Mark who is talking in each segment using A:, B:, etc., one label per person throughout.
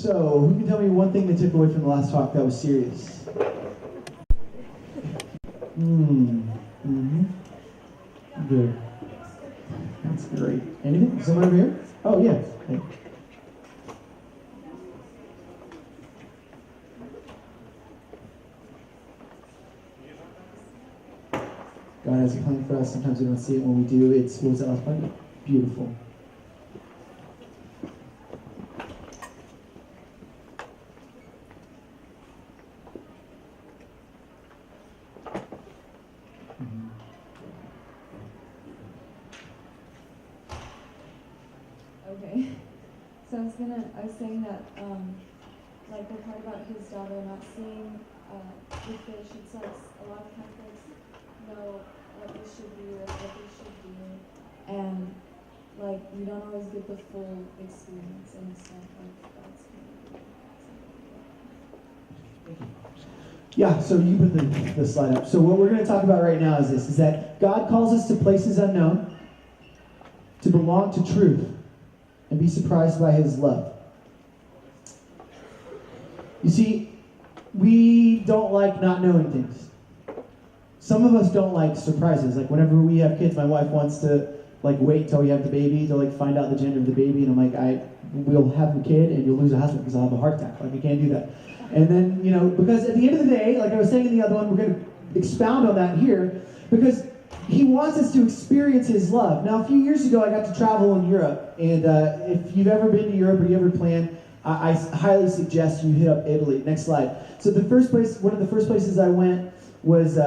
A: So, who can tell me one thing they took away from the last talk that was serious? Good. That's great. Anything? Someone over here? Oh, yeah. Hey. God has a plan for us. Sometimes we don't see it. When we do, it's, what was that last part? Beautiful.
B: Okay. So I was saying that, like the part about his daughter not seeing the fish, it's like a lot of Catholics know what they should do or what they should do, and like you don't always get the full experience and stuff like God's
A: Yeah, so you put the slide up. So what we're going to talk about right now is this, is that God calls us to places unknown, to belong to truth, and be surprised by his love. You see, we don't like not knowing things. Some of us don't like surprises. Like whenever we have kids, my wife wants to like wait until we have the baby to like find out the gender of the baby, and I'm like, we'll have the kid and you'll lose a husband because I'll have a heart attack. Like I can't do that. And then, you know, because at the end of the day, like I was saying in the other one, we're going to expound on that here, because he wants us to experience his love. Now, a few years ago, I got to travel in Europe, and if you've ever been to Europe or you ever plan, I highly suggest you hit up Italy. Next slide. So one of the first places I went was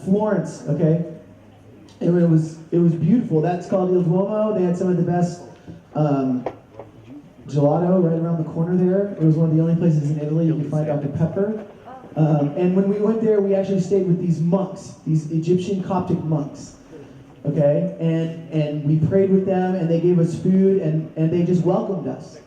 A: Florence. Okay, and it was beautiful. That's called Il Duomo. They had some of the best gelato right around the corner there. It was one of the only places in Italy you could find Dr. Pepper. And when we went there, we actually stayed with these monks, these Egyptian Coptic monks. Okay, and we prayed with them, and they gave us food, and they just welcomed us.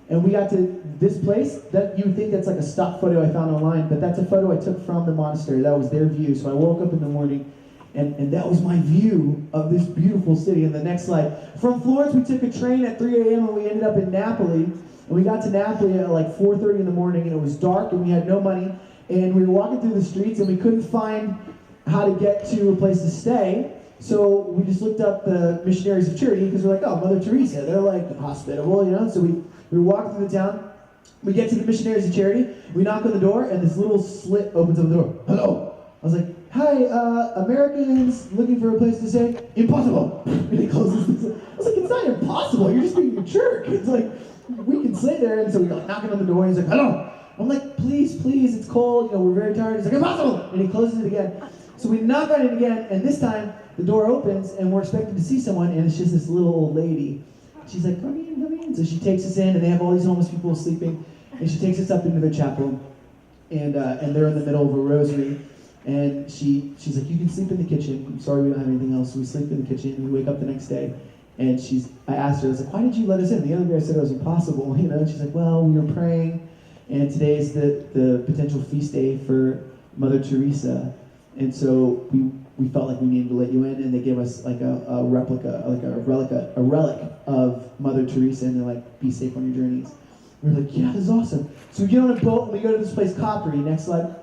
A: And we got to this place that you would think that's like a stock photo I found online, but that's a photo I took from the monastery. That was their view. So I woke up in the morning, and that was my view of this beautiful city. And the next slide. From Florence, we took a train at 3 a.m. and we ended up in Napoli. And we got to Napoli at like 4:30 in the morning, and it was dark, and we had no money. And we were walking through the streets, and we couldn't find how to get to a place to stay. So we just looked up the Missionaries of Charity, because we're like, oh, Mother Teresa, they're like hospitable, you know? So we were walking through the town. We get to the Missionaries of Charity. We knock on the door, and this little slit opens up the door. Hello. I was like, hi, Americans looking for a place to stay? Impossible. And he closes this. I was like, it's not impossible. You're just being a jerk. It's like, we can stay there. And so we're like knocking on the door. And he's like, hello. I'm like, please, it's cold. You know, we're very tired. He's like, impossible. And he closes it again. So we knock on it again, and this time the door opens, and we're expected to see someone, and it's just this little old lady. She's like, come in, come in. So she takes us in, and they have all these homeless people sleeping, and she takes us up into their chapel, and they're in the middle of a rosary, and she's like, you can sleep in the kitchen. I'm sorry we don't have anything else. So we sleep in the kitchen, and we wake up the next day, and I asked her, I was like, why did you let us in? The other guy said it was impossible, you know, and she's like, well, we were praying, and today is the potential feast day for Mother Teresa, and so we felt like we needed to let you in, and they gave us like a replica, like a relic of Mother Teresa, and they're like, be safe on your journeys. We were like, yeah, this is awesome. So we get on a boat, and we go to this place, Capri. Next slide.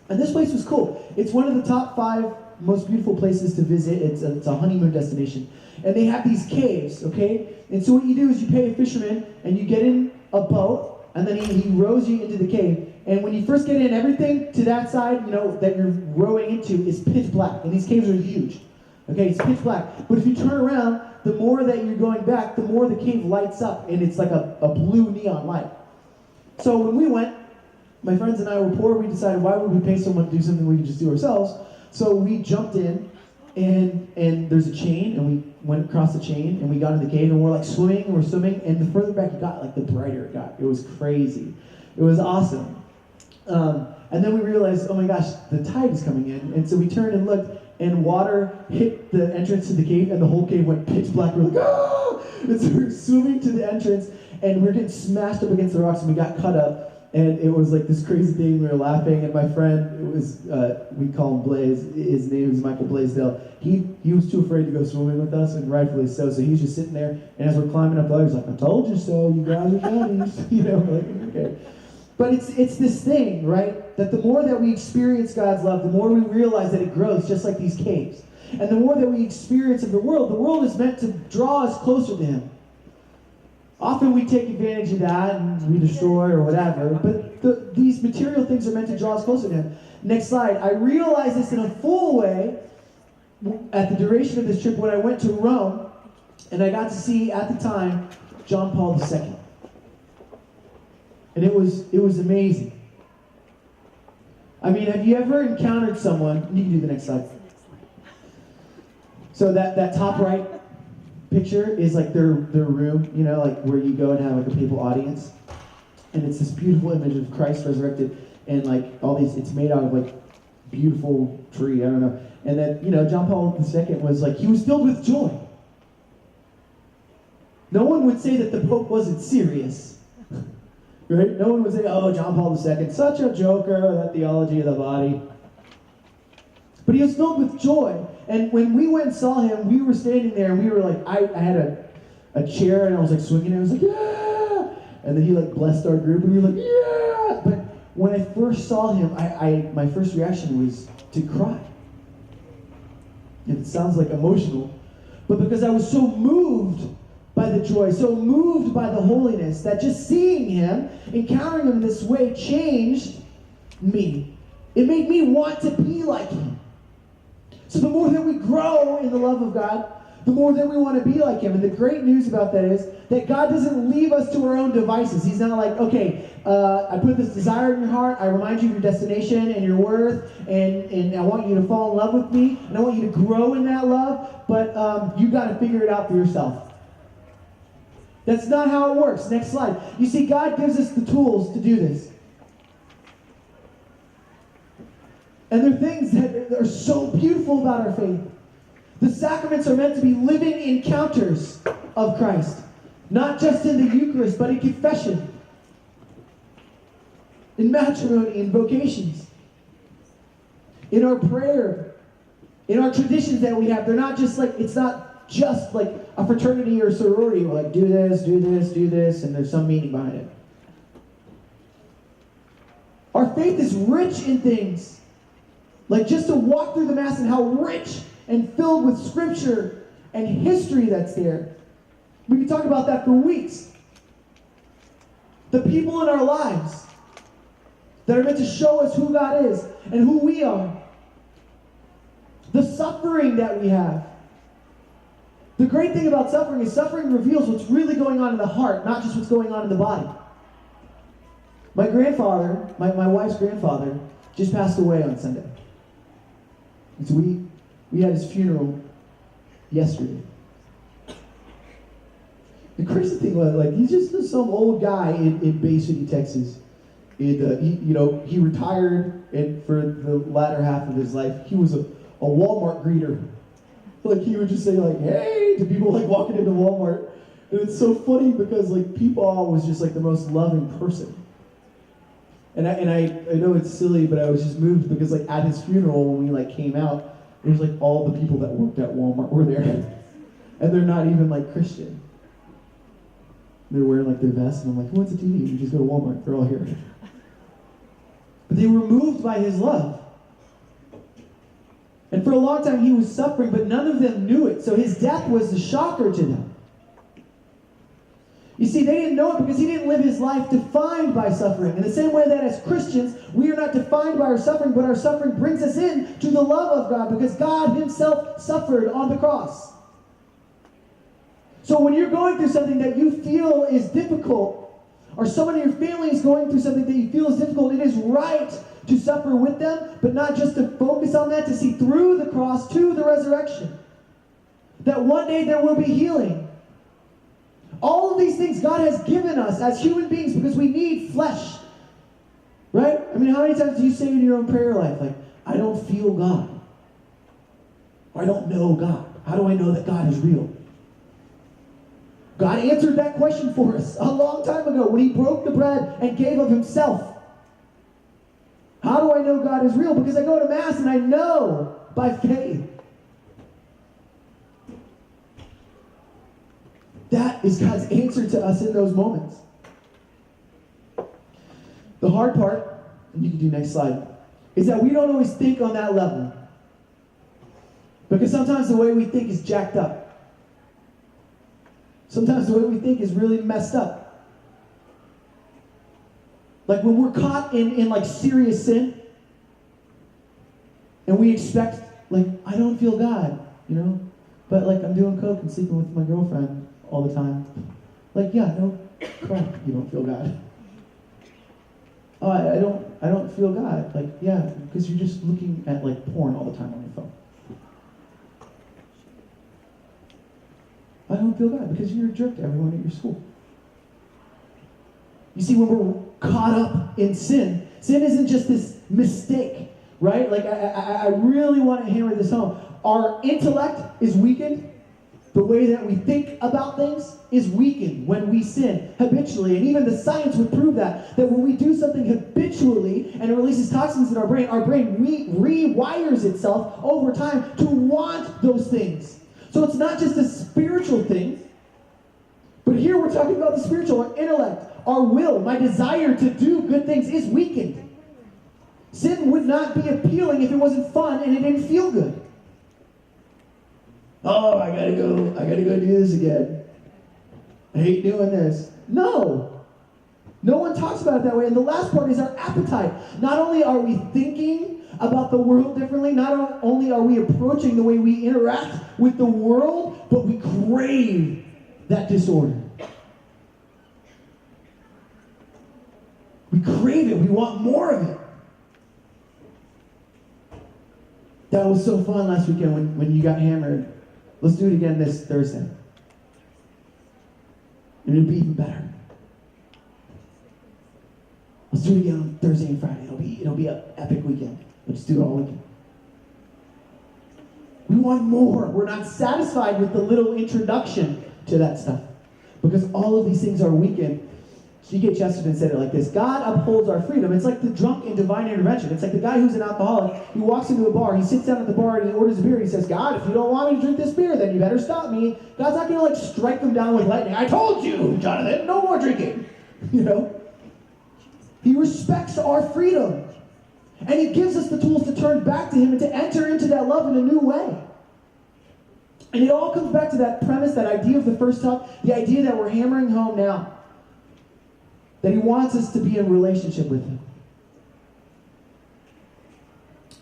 A: And this place was cool. It's one of the top 5 most beautiful places to visit. It's a honeymoon destination. And they have these caves, okay? And so what you do is you pay a fisherman, and you get in a boat, and then he rows you into the cave. And when you first get in, everything to that side, you know, that you're rowing into is pitch black. And these caves are huge. Okay, it's pitch black. But if you turn around, the more that you're going back, the more the cave lights up, and it's like a blue neon light. So when we went, my friends and I were poor. We decided, why would we pay someone to do something we could just do ourselves? So we jumped in, and there's a chain, and we went across the chain, and we got in the cave, and we're like swimming, and the further back you got, like the brighter it got. It was crazy. It was awesome. And then we realized, oh my gosh, the tide is coming in. And so we turned and looked, and water hit the entrance to the cave, and the whole cave went pitch black. We're like, ah! And so we were swimming to the entrance, and we were getting smashed up against the rocks, and we got cut up. And it was like this crazy thing. We were laughing, and my friend, it was we call him Blaze. His name is Michael Blaisdell. He was too afraid to go swimming with us, and rightfully so. So he was just sitting there, and as we're climbing up the ladder, he's like, "I told you so. You guys are dummies." You know, like, okay. But it's this thing, right? That the more that we experience God's love, the more we realize that it grows, just like these caves. And the more that we experience of the world is meant to draw us closer to Him. Often we take advantage of that and we destroy or whatever, but these material things are meant to draw us closer to Him. Next slide. I realized this in a full way at the duration of this trip when I went to Rome, and I got to see, at the time, John Paul II. And it was amazing. I mean, have you ever encountered someone, you can do the next slide. So that top right picture is like their room, you know, like where you go and have like a papal audience. And it's this beautiful image of Christ resurrected, and like all these, it's made out of like beautiful tree, I don't know. And then, you know, John Paul II was like, he was filled with joy. No one would say that the Pope wasn't serious. Right? No one would say, oh, John Paul II, such a joker, that theology of the body. But he was filled with joy. And when we went and saw him, we were standing there and we were like, I had a chair and I was like swinging it. I was like, yeah! And then he like blessed our group and we were like, yeah! But when I first saw him, my first reaction was to cry. And it sounds like emotional. But because I was so moved by the joy, so moved by the holiness, that just seeing him, encountering him this way, changed me. It made me want to be like him. So the more that we grow in the love of God, the more that we want to be like him. And the great news about that is that God doesn't leave us to our own devices. He's not like, okay, I put this desire in your heart, I remind you of your destination and your worth, and I want you to fall in love with me, and I want you to grow in that love, but you got to figure it out for yourself. That's not how it works. Next slide. You see, God gives us the tools to do this. And there are things that are so beautiful about our faith. The sacraments are meant to be living encounters of Christ. Not just in the Eucharist, but in confession, in matrimony, in vocations, in our prayer, in our traditions that we have. They're not just like, it's not just like a fraternity or sorority. We're like, do this, do this, do this, and there's some meaning behind it. Our faith is rich in things. Like just to walk through the Mass and how rich and filled with Scripture and history that's there. We can talk about that for weeks. The people in our lives that are meant to show us who God is and who we are. The suffering that we have. The great thing about suffering is suffering reveals what's really going on in the heart, not just what's going on in the body. My grandfather, my wife's grandfather, just passed away on Sunday. And so we had his funeral yesterday. The crazy thing was, like, he's just some old guy in Bay City, Texas. He retired, and for the latter half of his life, he was a Walmart greeter. Like, he would just say, like, hey, to people, like, walking into Walmart. And it's so funny because, like, Peepaw was just, like, the most loving person. And I know it's silly, but I was just moved because, like, at his funeral, when we, like, came out, there's, like, all the people that worked at Walmart were there. And they're not even, like, Christian. They're wearing, like, their vests, and I'm like, who wants a TV? You just go to Walmart. They're all here. But they were moved by his love. And for a long time, he was suffering, but none of them knew it. So his death was a shocker to them. You see, they didn't know it because he didn't live his life defined by suffering. In the same way that as Christians, we are not defined by our suffering, but our suffering brings us in to the love of God because God himself suffered on the cross. So when you're going through something that you feel is difficult, or someone in your family is going through something that you feel is difficult, it is right to suffer with them, but not just to focus on that, to see through the cross to the resurrection. That one day there will be healing. All of these things God has given us as human beings because we need flesh. Right? I mean, how many times do you say in your own prayer life, like, I don't feel God? Or I don't know God. How do I know that God is real? God answered that question for us a long time ago when he broke the bread and gave of himself. How do I know God is real? Because I go to Mass and I know by faith. That is God's answer to us in those moments. The hard part, and you can do next slide, is that we don't always think on that level. Because sometimes the way we think is jacked up. Sometimes the way we think is really messed up. Like when we're caught in like serious sin, and we expect, like, I don't feel God, you know? But like I'm doing coke and sleeping with my girlfriend all the time. Like, yeah, no crap, you don't feel God. Oh, I don't feel God. Like, yeah, because you're just looking at like porn all the time on your phone. I don't feel God because you're a jerk to everyone at your school. You see, when we're caught up in sin, sin isn't just this mistake, right? Like, I really want to hammer this home. Our intellect is weakened. The way that we think about things is weakened when we sin habitually. And even the science would prove that when we do something habitually and it releases toxins in our brain rewires itself over time to want those things. So it's not just a spiritual thing, but here we're talking about the spiritual, our intellect, our will, my desire to do good things is weakened. Sin would not be appealing if it wasn't fun and it didn't feel good. Oh, I gotta go do this again. I hate doing this. No one talks about it that way. And the last part is our appetite. Not only are we thinking about the world differently, not only are we approaching the way we interact with the world, but we crave that disorder. We crave it. We want more of it. That was so fun last weekend when you got hammered. Let's do it again this Thursday. And it'll be even better. Let's do it again on Thursday and Friday. It'll be an epic weekend. We'll just do it all weekend. We want more. We're not satisfied with the little introduction to that stuff. Because all of these things are weakened. G.K. Chesterton said it like this: God upholds our freedom. It's like the drunk in divine intervention. It's like the guy who's an alcoholic. He walks into a bar, he sits down at the bar and he orders a beer. He says, God, if you don't want me to drink this beer, then you better stop me. God's not going to like strike them down with lightning. I told you, Jonathan, no more drinking. You know? He respects our freedom. And he gives us the tools to turn back to him and to enter into that love in a new way. And it all comes back to that premise, that idea of the first talk, the idea that we're hammering home now. That he wants us to be in relationship with him.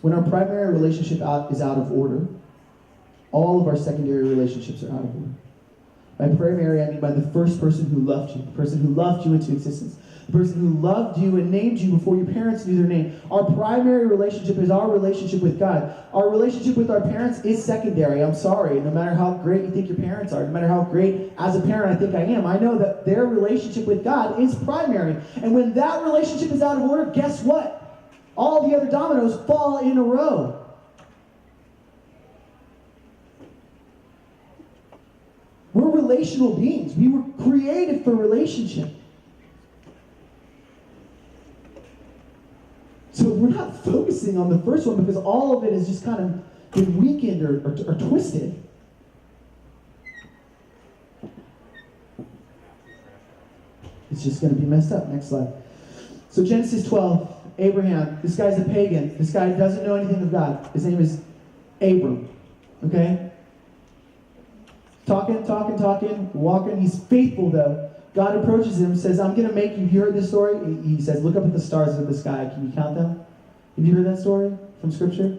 A: When our primary relationship is out of order, all of our secondary relationships are out of order. By primary, I mean by the first person who loved you, the person who loved you into existence, the person who loved you and named you before your parents knew their name. Our primary relationship is our relationship with God. Our relationship with our parents is secondary. I'm sorry. No matter how great you think your parents are, no matter how great as a parent I think I am, I know that their relationship with God is primary. And when that relationship is out of order, guess what? All the other dominoes fall in a row. We're relational beings. We were created for relationship. So we're not focusing on the first one because all of it has just kind of been weakened or twisted. It's just going to be messed up. Next slide. So Genesis 12, Abraham. This guy's a pagan. This guy doesn't know anything of God. His name is Abram. Okay? Talking, walking. He's faithful though. God approaches him and says, I'm going to make you. You heard this story? He says, look up at the stars of the sky. Can you count them? Have you heard that story from Scripture?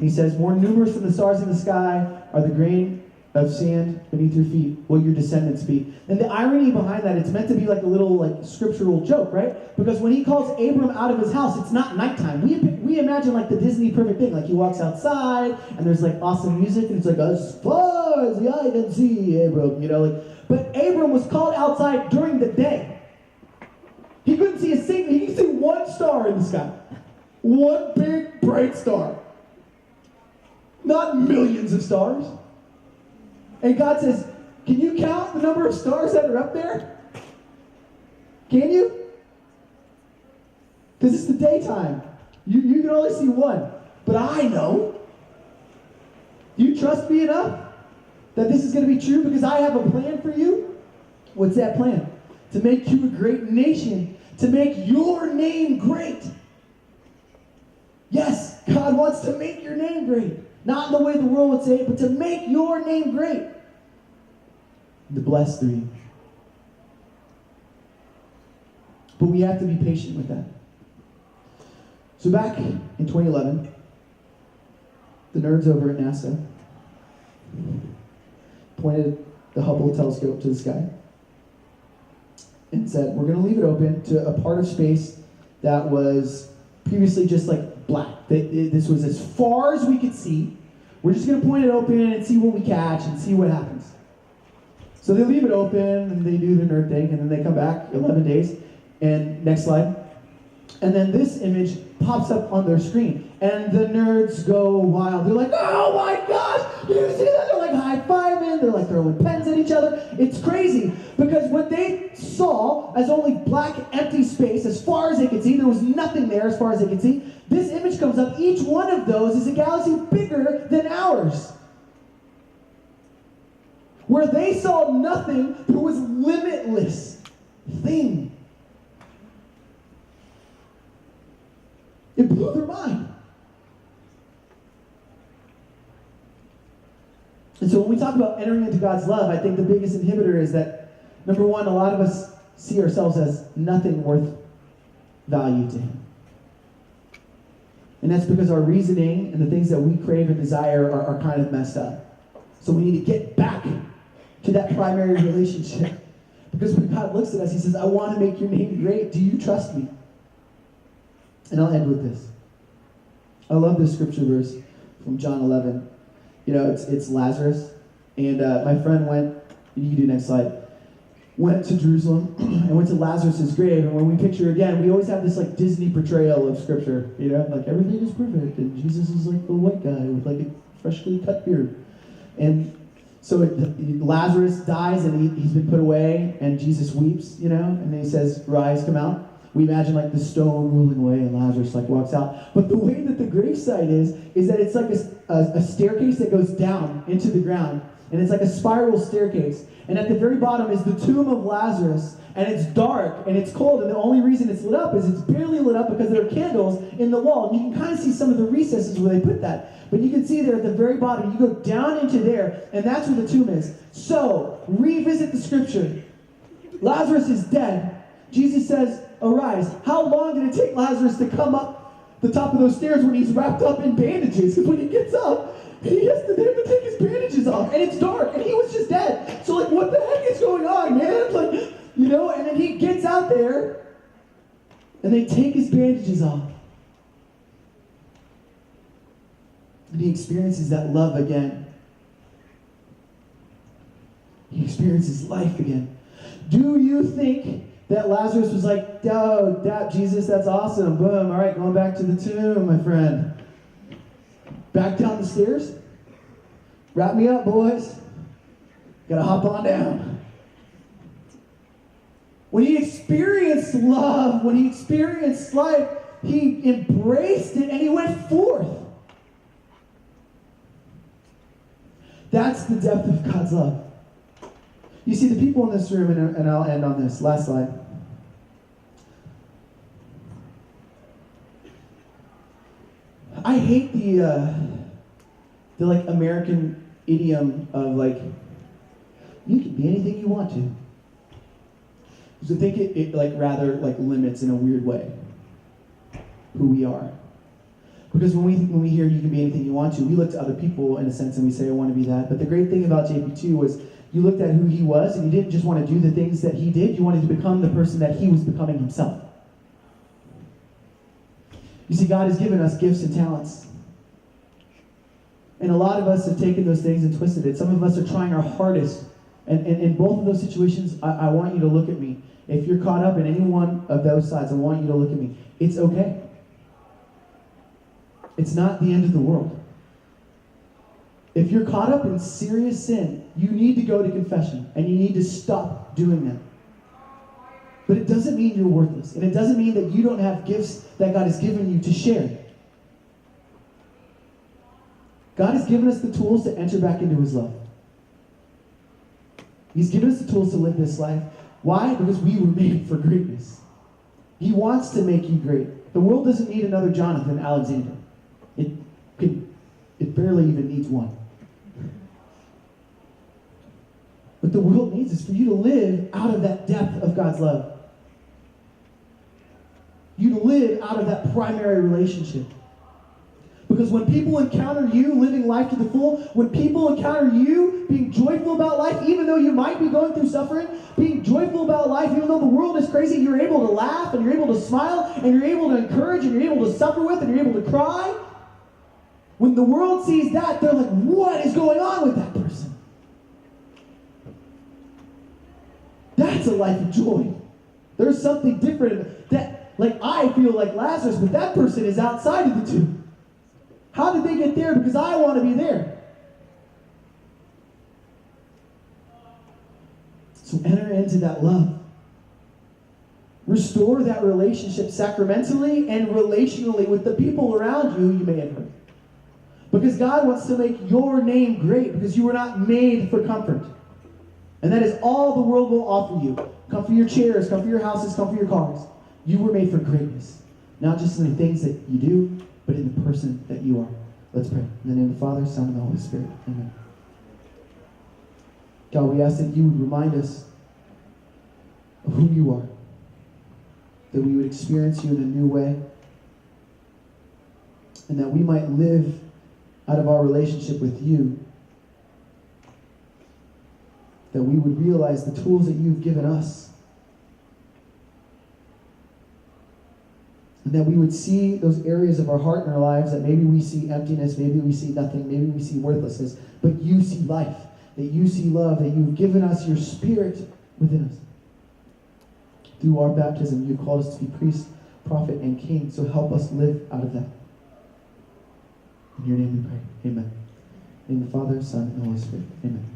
A: He says, more numerous than the stars in the sky are the grain of sand beneath your feet, will your descendants be. And the irony behind that, it's meant to be like a little like scriptural joke, right? Because when he calls Abram out of his house, it's not nighttime. We imagine like the Disney perfect thing, like he walks outside and there's like awesome music and it's like, as far as the eye can see, Abram, you know, like. But Abram was called outside during the day. He couldn't see he could see one star in the sky. One big bright star. Not millions of stars. And God says, Can you count the number of stars that are up there? Can you? Because it's the daytime. You can only see one. But I know. You trust me enough that this is going to be true because I have a plan for you? What's that plan? To make you a great nation. To make your name great. Yes, God wants to make your name great. Not in the way the world would say it, but to make your name great. To bless through you. But we have to be patient with that. So back in 2011, the nerds over at NASA pointed the Hubble telescope to the sky and said, we're going to leave it open to a part of space that was previously just like black. This was as far as we could see. We're just going to point it open and see what we catch and see what happens. So they leave it open and they do their nerd thing and then they come back 11 days. And next slide. And then this image pops up on their screen. And the nerds go wild. They're like, oh my gosh, do you see that? They're like high-fiving. They're like throwing pens at each other. It's crazy. Because what they saw as only black, empty space, as far as they could see, there was nothing there as far as they could see. This image comes up. Each one of those is a galaxy bigger than ours. Where they saw nothing, there was limitless thing. It blew their mind. And so when we talk about entering into God's love, I think the biggest inhibitor is that, number one, a lot of us see ourselves as nothing worth value to Him. And that's because our reasoning and the things that we crave and desire are kind of messed up. So we need to get back to that primary relationship. Because when God looks at us, He says, I want to make your name great. Do you trust me? And I'll end with this. I love this scripture verse from John 11. You know, it's Lazarus. And my friend went, you can do next slide, went to Jerusalem and went to Lazarus' grave. And when we picture again, we always have this like Disney portrayal of scripture. You know, like everything is perfect. And Jesus is like the white guy with like a freshly cut beard. And so Lazarus dies and he's been put away and Jesus weeps, you know, and then he says, rise, come out. We imagine like the stone rolling away and Lazarus like walks out. But the way that the gravesite is that it's like a staircase that goes down into the ground. And it's like a spiral staircase. And at the very bottom is the tomb of Lazarus. And it's dark and it's cold. And the only reason it's lit up is it's barely lit up because there are candles in the wall. And you can kind of see some of the recesses where they put that. But you can see there at the very bottom, you go down into there, and that's where the tomb is. So, revisit the scripture. Lazarus is dead. Jesus says, arise. How long did it take Lazarus to come up the top of those stairs when he's wrapped up in bandages? Because when he gets up, they have to take his bandages off. And it's dark, and he was just dead. So, like, what the heck is going on, man? Like, you know, and then he gets out there, and they take his bandages off. And he experiences that love again. He experiences life again. Do you think that Lazarus was like, oh, Jesus, that's awesome. Boom. All right, going back to the tomb, my friend. Back down the stairs. Wrap me up, boys. Gotta hop on down. When he experienced love, when he experienced life, he embraced it and he went forth. That's the depth of God's love. You see, the people in this room, and I'll end on this. Last slide. I hate the like American idiom of like, you can be anything you want to. Because I think it like rather like limits in a weird way who we are. Because when we hear you can be anything you want to, we look to other people in a sense and we say, I want to be that. But the great thing about JP2 was you looked at who he was and you didn't just want to do the things that he did, you wanted to become the person that he was becoming himself. You see, God has given us gifts and talents. And a lot of us have taken those things and twisted it. Some of us are trying our hardest. And in both of those situations, I want you to look at me. If you're caught up in any one of those sides, I want you to look at me. It's okay. It's not the end of the world. If you're caught up in serious sin, you need to go to confession, and you need to stop doing that. But it doesn't mean you're worthless, and it doesn't mean that you don't have gifts that God has given you to share. God has given us the tools to enter back into his love. He's given us the tools to live this life. Why? Because we were made for greatness. He wants to make you great. The world doesn't need another Jonathan Alexander. It barely even needs one. What the world needs is for you to live out of that depth of God's love. You to live out of that primary relationship. Because when people encounter you living life to the full, when people encounter you being joyful about life, even though you might be going through suffering, being joyful about life, even though the world is crazy, you're able to laugh, and you're able to smile, and you're able to encourage, and you're able to suffer with, and you're able to cry. When the world sees that, they're like, what is going on with that person? That's a life of joy. There's something different that, like, I feel like Lazarus, but that person is outside of the tomb. How did they get there? Because I want to be there. So enter into that love. Restore that relationship sacramentally and relationally with the people around you you may have hurt. Because God wants to make your name great, because you were not made for comfort. And that is all the world will offer you. Come for your chairs, come for your houses, come for your cars. You were made for greatness. Not just in the things that you do, but in the person that you are. Let's pray. In the name of the Father, Son, and the Holy Spirit. Amen. God, we ask that you would remind us of who you are. That we would experience you in a new way. And that we might live out of our relationship with you. That we would realize the tools that you've given us. And that we would see those areas of our heart and our lives that maybe we see emptiness, maybe we see nothing, maybe we see worthlessness, but you see life, that you see love, that you've given us your Spirit within us. Through our baptism, you've called us to be priest, prophet, and king, so help us live out of that. In your name we pray. Amen. In the Father, Son, and the Holy Spirit. Amen.